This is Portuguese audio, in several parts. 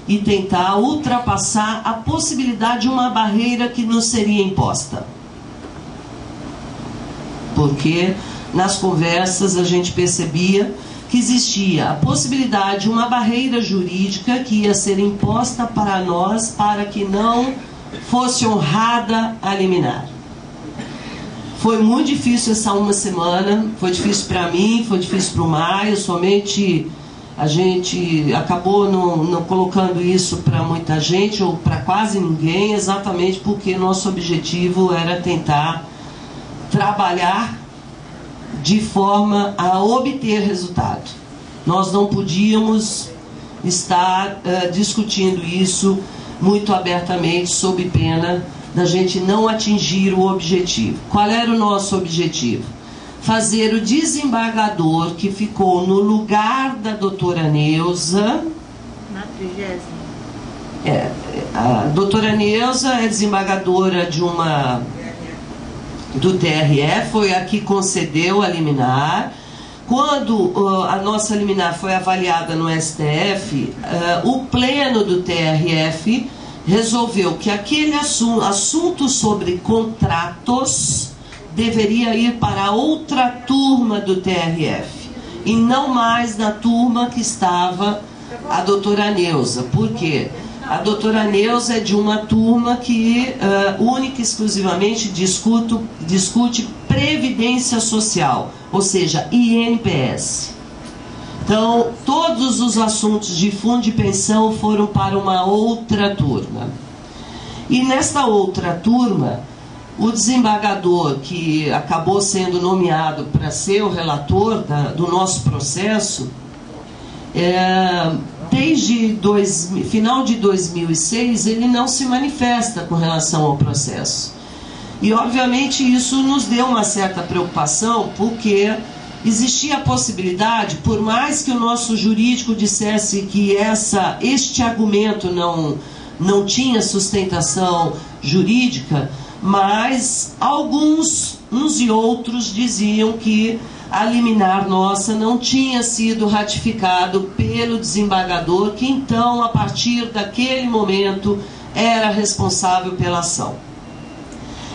e tentar ultrapassar a possibilidade de uma barreira que nos seria imposta. Porque nas conversas a gente percebia que existia a possibilidade de uma barreira jurídica que ia ser imposta para nós para que não fosse honrada a liminar. Foi muito difícil essa uma semana, foi difícil para mim, foi difícil para o Maio, somente a gente acabou não colocando isso para muita gente, ou para quase ninguém, exatamente porque nosso objetivo era tentar trabalhar de forma a obter resultado. Nós não podíamos estar discutindo isso muito abertamente, sob pena da gente não atingir o objetivo. Qual era o nosso objetivo? Fazer o desembargador que ficou no lugar da doutora Neuza. Na 30ª. A doutora Neuza é desembargadora do TRE, foi a que concedeu a liminar. Quando a nossa liminar foi avaliada no STF, o pleno do TRF resolveu que aquele assunto sobre contratos deveria ir para outra turma do TRF e não mais na turma que estava a doutora Neuza. Por quê? A doutora Neuza é de uma turma que única e exclusivamente discute previdência social, ou seja, INPS. Então, todos os assuntos de fundo de pensão foram para uma outra turma. E nesta outra turma, o desembargador que acabou sendo nomeado para ser o relator do nosso processo, desde final de 2006, ele não se manifesta com relação ao processo. E, obviamente, isso nos deu uma certa preocupação, porque existia a possibilidade, por mais que o nosso jurídico dissesse que este argumento não tinha sustentação jurídica, mas uns e outros diziam que a liminar nossa não tinha sido ratificado pelo desembargador, que então, a partir daquele momento, era responsável pela ação.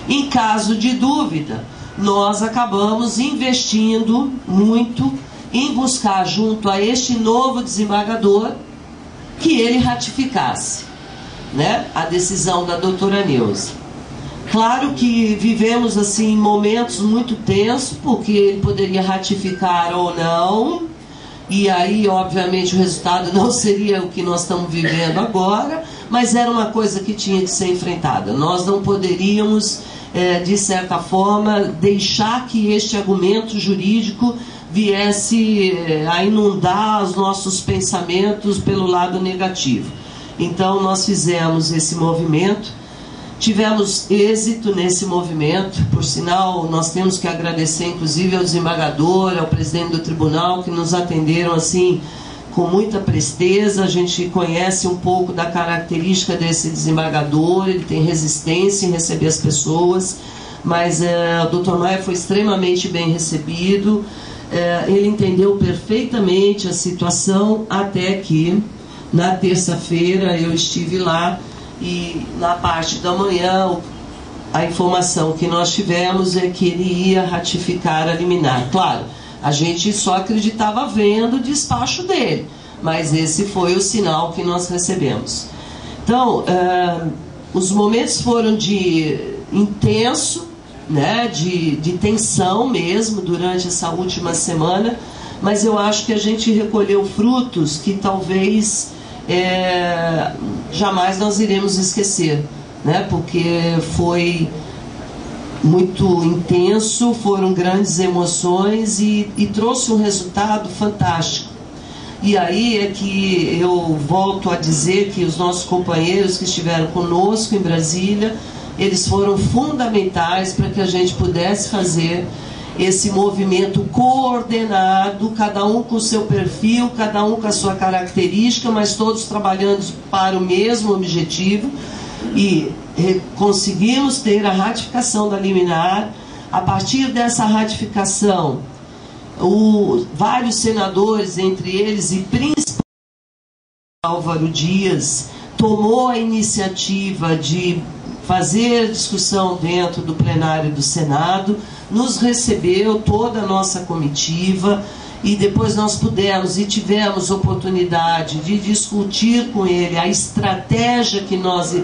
Em caso de dúvida, nós acabamos investindo muito em buscar junto a este novo desembargador que ele ratificasse, né, a decisão da doutora Neuza. Claro que vivemos assim momentos muito tensos, porque ele poderia ratificar ou não, e aí obviamente o resultado não seria o que nós estamos vivendo agora, mas era uma coisa que tinha que ser enfrentada. Nós não poderíamos, de certa forma, deixar que este argumento jurídico viesse a inundar os nossos pensamentos pelo lado negativo. Então nós fizemos esse movimento. Tivemos êxito nesse movimento, por sinal, nós temos que agradecer inclusive ao desembargador, ao presidente do tribunal, que nos atenderam assim com muita presteza. A gente conhece um pouco da característica desse desembargador, ele tem resistência em receber as pessoas, mas o Dr. Maia foi extremamente bem recebido, ele entendeu perfeitamente a situação, até que na terça-feira eu estive lá. E na parte da manhã, a informação que nós tivemos é que ele ia ratificar a liminar. Claro, a gente só acreditava vendo o despacho dele, mas esse foi o sinal que nós recebemos. Então, os momentos foram de intenso, né, de tensão mesmo, durante essa última semana, mas eu acho que a gente recolheu frutos que talvez jamais nós iremos esquecer, né? Porque foi muito intenso, foram grandes emoções e trouxe um resultado fantástico. E aí é que eu volto a dizer que os nossos companheiros que estiveram conosco em Brasília, eles foram fundamentais para que a gente pudesse fazer esse movimento coordenado, cada um com o seu perfil, cada um com a sua característica, mas todos trabalhando para o mesmo objetivo, e conseguimos ter a ratificação da liminar. A partir dessa ratificação, vários senadores, entre eles e principalmente Álvaro Dias tomou a iniciativa de fazer discussão dentro do plenário do Senado, nos recebeu toda a nossa comitiva e depois nós pudemos e tivemos oportunidade de discutir com ele a estratégia que nós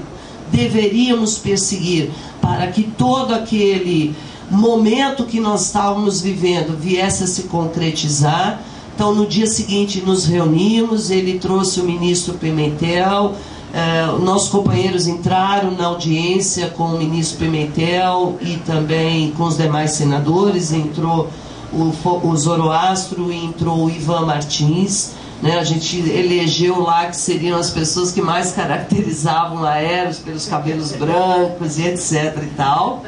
deveríamos perseguir para que todo aquele momento que nós estávamos vivendo viesse a se concretizar. Então, no dia seguinte, nos reunimos, ele trouxe o ministro Pimentel, nossos companheiros entraram na audiência com o ministro Pimentel e também com os demais senadores, entrou o Zoroastro e entrou o Ivan Martins, né? A gente elegeu lá que seriam as pessoas que mais caracterizavam Aeros pelos cabelos brancos e etc e tal.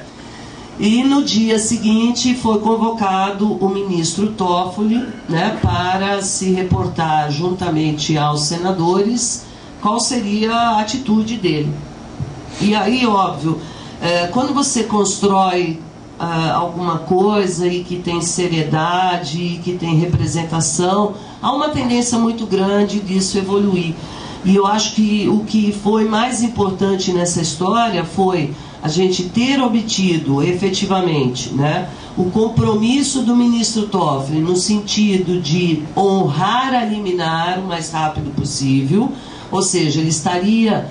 E no dia seguinte foi convocado o ministro Toffoli, né, para se reportar juntamente aos senadores qual seria a atitude dele. E aí, óbvio, quando você constrói alguma coisa e que tem seriedade e que tem representação, há uma tendência muito grande disso evoluir. E eu acho que o que foi mais importante nessa história foi a gente ter obtido efetivamente, né, o compromisso do ministro Toffoli no sentido de honrar a liminar o mais rápido possível, ou seja, ele estaria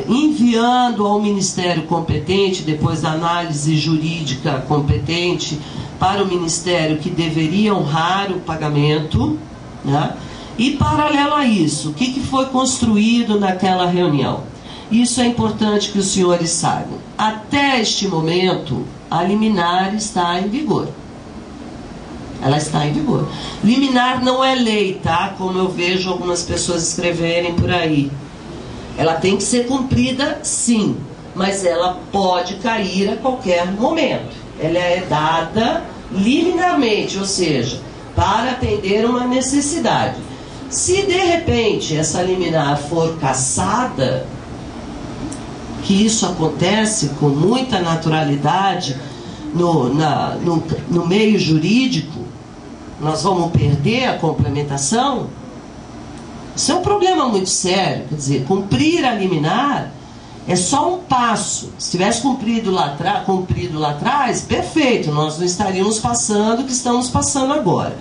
enviando ao ministério competente, depois da análise jurídica competente, para o ministério que deveria honrar o pagamento, né? E paralelo a isso, o que foi construído naquela reunião? Isso é importante que os senhores saibam. Até este momento, a liminar está em vigor. Ela está em vigor. Liminar não é lei, tá? Como eu vejo algumas pessoas escreverem por aí. Ela tem que ser cumprida, sim, mas ela pode cair a qualquer momento. Ela é dada liminarmente, ou seja, para atender uma necessidade. Se de repente essa liminar for cassada, que isso acontece com muita naturalidade no meio jurídico, nós vamos perder a complementação. Isso é um problema muito sério. Quer dizer, cumprir a liminar é só um passo. Se tivesse cumprido lá atrás, perfeito, nós não estaríamos passando o que estamos passando agora.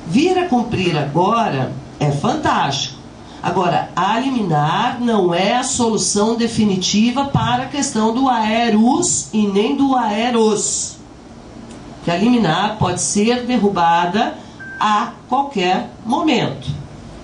Vir a cumprir agora é fantástico. Agora, a liminar não é a solução definitiva para a questão do aeros e nem do aeros. Que a liminar pode ser derrubada a qualquer momento.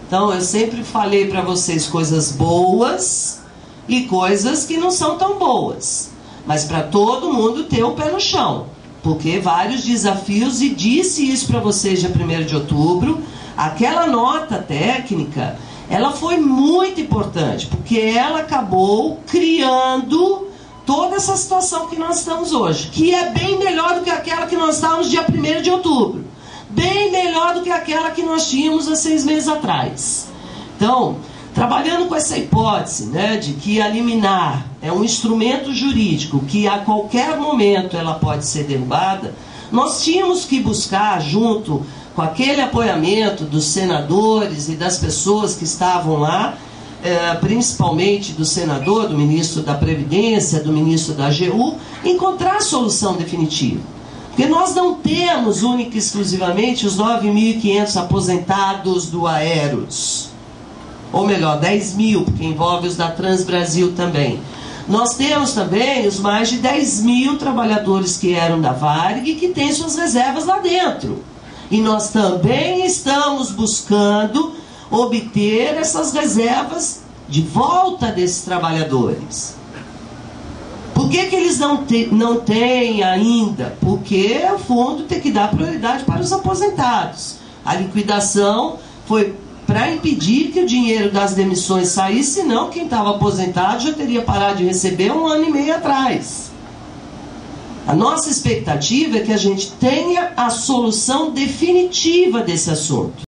Então, eu sempre falei para vocês coisas boas e coisas que não são tão boas. Mas para todo mundo ter o pé no chão. Porque vários desafios, e disse isso para vocês dia 1º de outubro, aquela nota técnica, ela foi muito importante, porque ela acabou criando toda essa situação que nós estamos hoje, que é bem melhor do que aquela que nós estávamos dia 1º de outubro. Bem melhor do que aquela que nós tínhamos há 6 meses atrás. Então, trabalhando com essa hipótese, né, de que a liminar é um instrumento jurídico que a qualquer momento ela pode ser derrubada, nós tínhamos que buscar, junto com aquele apoiamento dos senadores e das pessoas que estavam lá, principalmente do senador, do ministro da Previdência, do ministro da AGU, encontrar a solução definitiva. Porque nós não temos única e exclusivamente os 9.500 aposentados do Aeros. Ou melhor, 10 mil, porque envolve os da Transbrasil também. Nós temos também os mais de 10 mil trabalhadores que eram da Varig e que têm suas reservas lá dentro. E nós também estamos buscando obter essas reservas de volta desses trabalhadores. Por que eles não têm ainda? Porque o fundo tem que dar prioridade para os aposentados. A liquidação foi para impedir que o dinheiro das demissões saísse, senão quem estava aposentado já teria parado de receber 1 ano e meio atrás. A nossa expectativa é que a gente tenha a solução definitiva desse assunto.